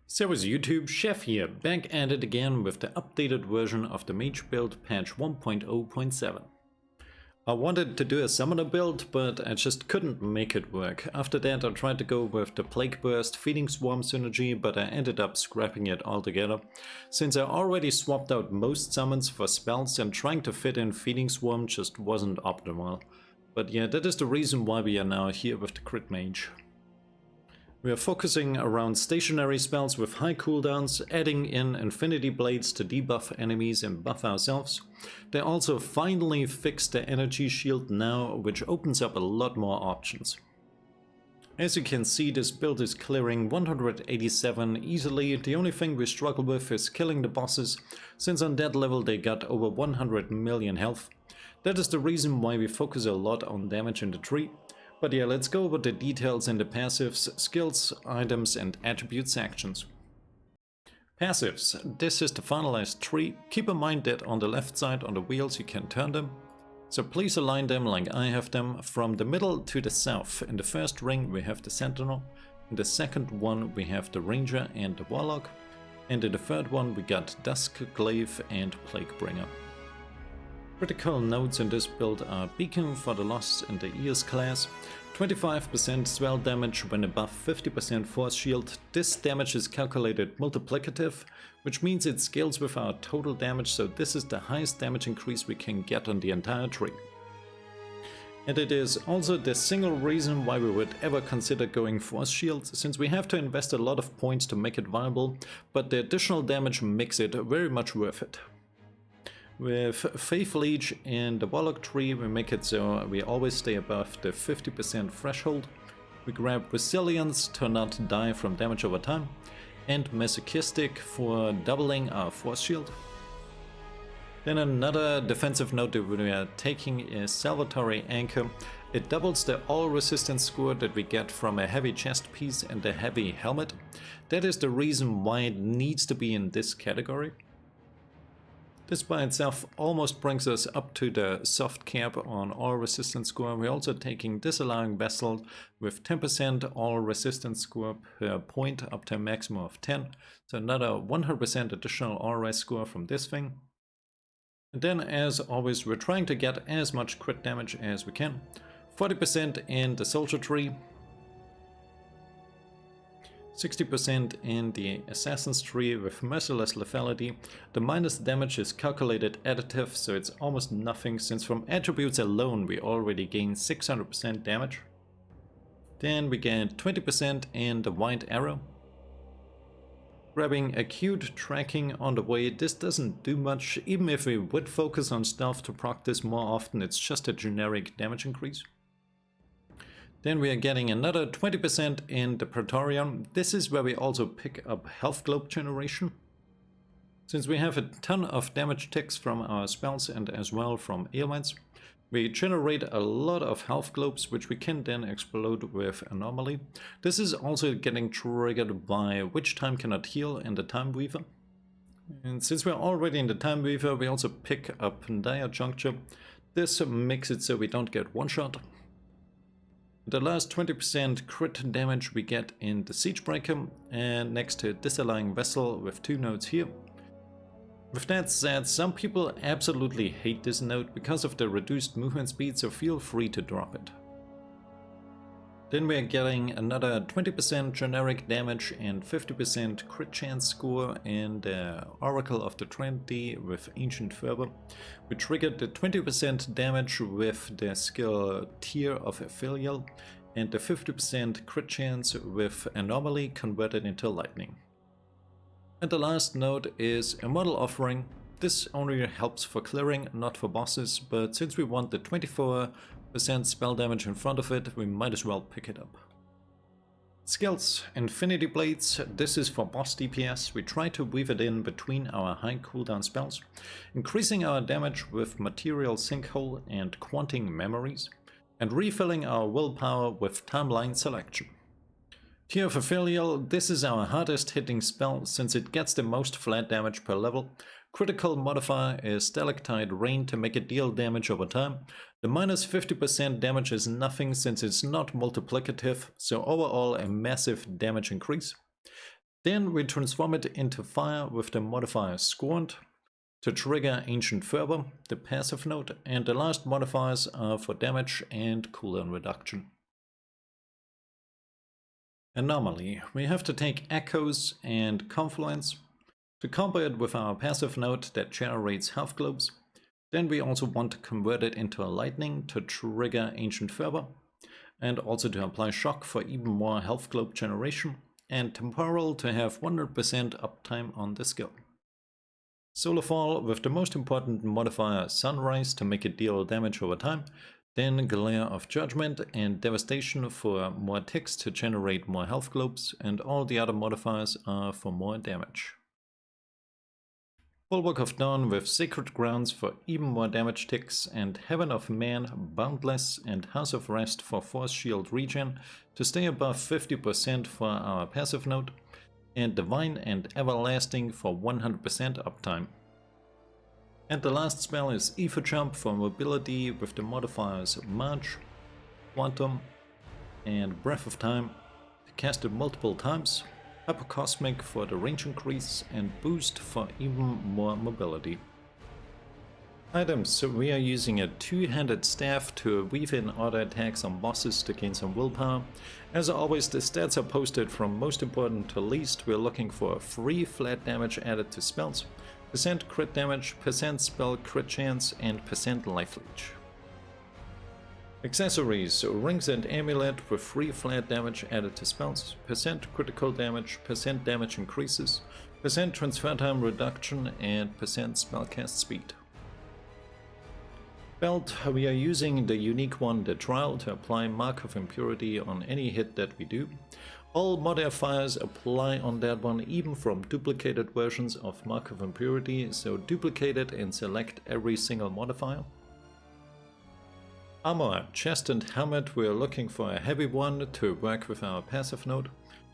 Servus YouTube, Chef here, back at it again with the updated version of the Mage build patch 1.0.7. I wanted to do a summoner build, but I just couldn't make it work. After that I tried to go with the Plague Burst Feeding Swarm synergy, but I ended up scrapping it altogether. Since I already swapped out most summons for spells and trying to fit in Feeding Swarm just wasn't optimal. But yeah, that is the reason why we are now here with the Crit Mage. We are focusing around stationary spells with high cooldowns, adding in Infinity Blades to debuff enemies and buff ourselves. They also finally fixed the energy shield now, which opens up a lot more options. As you can see, this build is clearing 187 easily. The only thing we struggle with is killing the bosses, since on that level they got over 100 million health. That is the reason why we focus a lot on damage in the tree. But yeah, let's go over the details in the passives, skills, items and attributes sections. Passives. This is the finalized tree. Keep in mind that on the left side on the wheels you can turn them. So please align them like I have them from the middle to the south. In the first ring we have the Sentinel. In the second one we have the Ranger and the Warlock. And in the third one we got Dusk Glaive and Plaguebringer. Critical nodes in this build are Beacon for the Lost in the EOS class, 25% swell damage when above 50% force shield. This damage is calculated multiplicative, which means it scales with our total damage, so this is the highest damage increase we can get on the entire tree. And it is also the single reason why we would ever consider going force shield, since we have to invest a lot of points to make it viable, but the additional damage makes it very much worth it. With Faith Leech in the Warlock tree we make it so we always stay above the 50% threshold. We grab Resilience to not die from damage over time, and Masochistic for doubling our force shield. Then another defensive note that we are taking is Salvatory Anchor. It doubles the all resistance score that we get from a heavy chest piece and a heavy helmet. That is the reason why it needs to be in this category. This by itself almost brings us up to the soft cap on all resistance score. We're also taking Disallowing Vessel with 10% all resistance score per point up to a maximum of 10. So another 100% additional all res score from this thing. And then as always we're trying to get as much crit damage as we can. 40% in the Soldier tree. 60% in the Assassin's tree with Merciless Lethality. The minus damage is calculated additive, so it's almost nothing, since from attributes alone we already gain 600% damage. Then we get 20% in the White Arrow. Grabbing Acute Tracking on the way, this doesn't do much. Even if we would focus on stealth to proc this more often, it's just a generic damage increase. Then we are getting another 20% in the Praetorian. This is where we also pick up Health Globe generation. Since we have a ton of damage ticks from our spells and as well from ailments, we generate a lot of Health Globes which we can then explode with Anomaly. This is also getting triggered by Witch Time Cannot Heal and the Time Weaver. And since we're already in the Time Weaver, we also pick up Dire Juncture. This makes it so we don't get one shot. The last 20% crit damage we get in the Siegebreaker, and next to Disallowing Vessel with 2 nodes here. With that said, some people absolutely hate this node because of the reduced movement speed, so feel free to drop it. Then we are getting another 20% generic damage and 50% crit chance score in the Oracle of the Trinity with Ancient Fervor. We triggered the 20% damage with the skill Tear of Ephilial and the 50% crit chance with Anomaly converted into Lightning. And the last node is Immortal Offering. This only helps for clearing, not for bosses, but since we want the 24% spell damage in front of it, we might as well pick it up. Skills. Infinity Blades. This is for boss DPS. We try to weave it in between our high cooldown spells, increasing our damage with Material Sinkhole and Quanting Memories, and refilling our willpower with Timeline Selection. Tear of Ephilial. This is our hardest hitting spell since it gets the most flat damage per level. Critical modifier is Stalactite Rain to make it deal damage over time. The minus 50% damage is nothing since it's not multiplicative, so overall a massive damage increase. Then we transform it into fire with the modifier Scorned to trigger Ancient Fervor, the passive node, and the last modifiers are for damage and cooldown reduction. And normally we have to take Echoes and Confluence to combo it with our passive node that generates health globes. Then we also want to convert it into a lightning to trigger Ancient Fervor, and also to apply shock for even more health globe generation, and temporal to have 100% uptime on the skill. Solar Fall with the most important modifier Sunrise to make it deal damage over time, then Glare of Judgment and Devastation for more ticks to generate more health globes, and all the other modifiers are for more damage. Bulwark of Dawn with Sacred Grounds for even more damage ticks, and Heaven of Man, Boundless, and House of Rest for Force Shield regen to stay above 50% for our passive node, and Divine and Everlasting for 100% uptime. And the last spell is Ether Jump for mobility with the modifiers Mage, Quantum, and Breath of Time to cast it multiple times. Hypercosmic for the range increase, and Boost for even more mobility. Items, so we are using a two-handed staff to weave in auto attacks on bosses to gain some willpower. As always, the stats are posted from most important to least. We're looking for free flat damage added to spells, % crit damage, % spell crit chance, and % life leech. Accessories, so rings and amulet with free flat damage added to spells, % critical damage, % damage increases, % transfer time reduction, and % spellcast speed. Belt, we are using the unique one, the Trial, to apply Mark of Impurity on any hit that we do. All modifiers apply on that one, even from duplicated versions of Mark of Impurity, so duplicate it and select every single modifier. Armor, chest and helmet, we are looking for a heavy one to work with our passive node.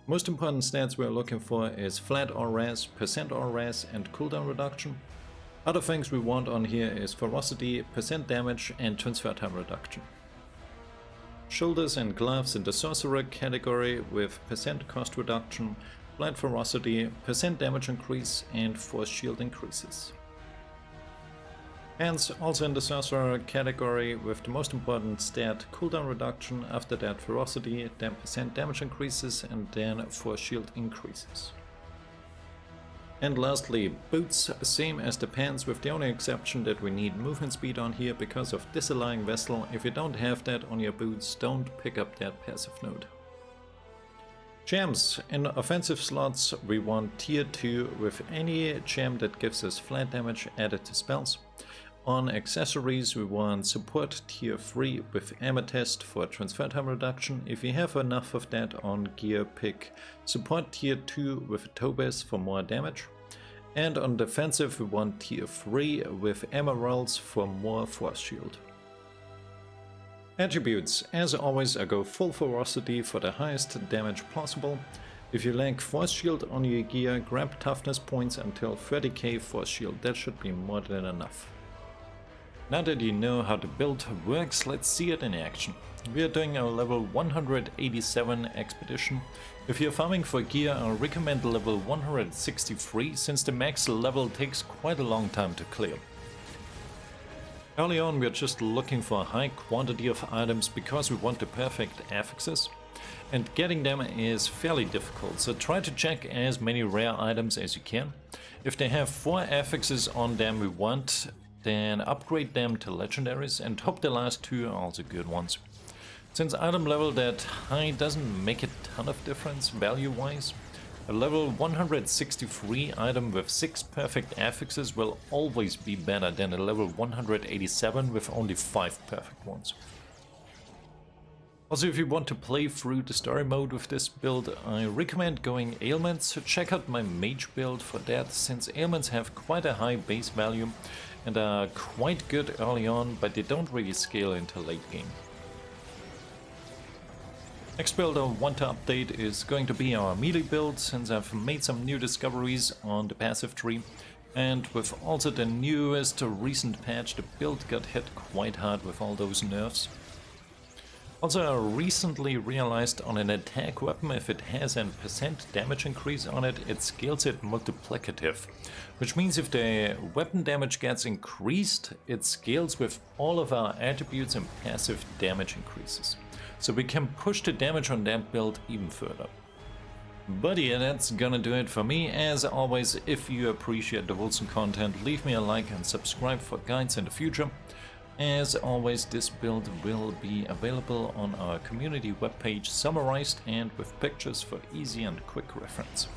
Most important stats we are looking for is flat ORAS, % ORAS, and cooldown reduction. Other things we want on here is ferocity, % damage, and transfer time reduction. Shoulders and gloves in the sorcerer category with % cost reduction, flat ferocity, % damage increase, and force shield increases. Hands also in the sorcerer category with the most important stat cooldown reduction, after that ferocity, then % damage increases, and then force shield increases. And lastly, boots, same as the pants, with the only exception that we need movement speed on here because of Disallying Vessel. If you don't have that on your boots, don't pick up that passive node. Gems, in offensive slots we want tier 2 with any gem that gives us flat damage added to spells. On accessories we want support tier 3 with Amethyst for transfer time reduction. If you have enough of that on gear, pick support tier 2 with Tobes for more damage. And on defensive we want tier 3 with Emeralds for more force shield. Attributes, as always I go full ferocity for the highest damage possible. If you lack force shield on your gear, grab toughness points until 30k force shield, that should be more than enough. Now that you know how the build works, let's see it in action. We are doing a level 187 expedition. If you're farming for gear, I recommend level 163, since the max level takes quite a long time to clear. Early on we are just looking for a high quantity of items because we want the perfect affixes, and getting them is fairly difficult, so try to check as many rare items as you can. If they have 4 affixes on them we want, then upgrade them to legendaries and hope the last 2 are also good ones. Since item level that high doesn't make a ton of difference value wise, a level 163 item with 6 perfect affixes will always be better than a level 187 with only 5 perfect ones. Also, if you want to play through the story mode with this build, I recommend going ailments, so check out my mage build for that, since ailments have quite a high base value and are quite good early on, but they don't really scale into late game. Next build I want to update is going to be our melee build, since I've made some new discoveries on the passive tree, and with also the newest recent patch the build got hit quite hard with all those nerfs. Also, I recently realized on an attack weapon, if it has a % damage increase on it, it scales it multiplicative. Which means if the weapon damage gets increased, it scales with all of our attributes and passive damage increases. So we can push the damage on that build even further. But yeah, that's gonna do it for me. As always, if you appreciate the Wolcen content, leave me a like and subscribe for guides in the future. As always, this build will be available on our community webpage, summarized and with pictures for easy and quick reference.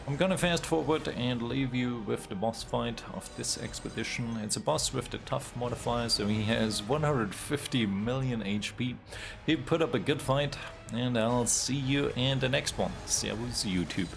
I'm gonna fast forward and leave you with the boss fight of this expedition. It's a boss with the tough modifier, so he has 150 million HP. He put up a good fight, and I'll see you in the next one. Servus YouTube.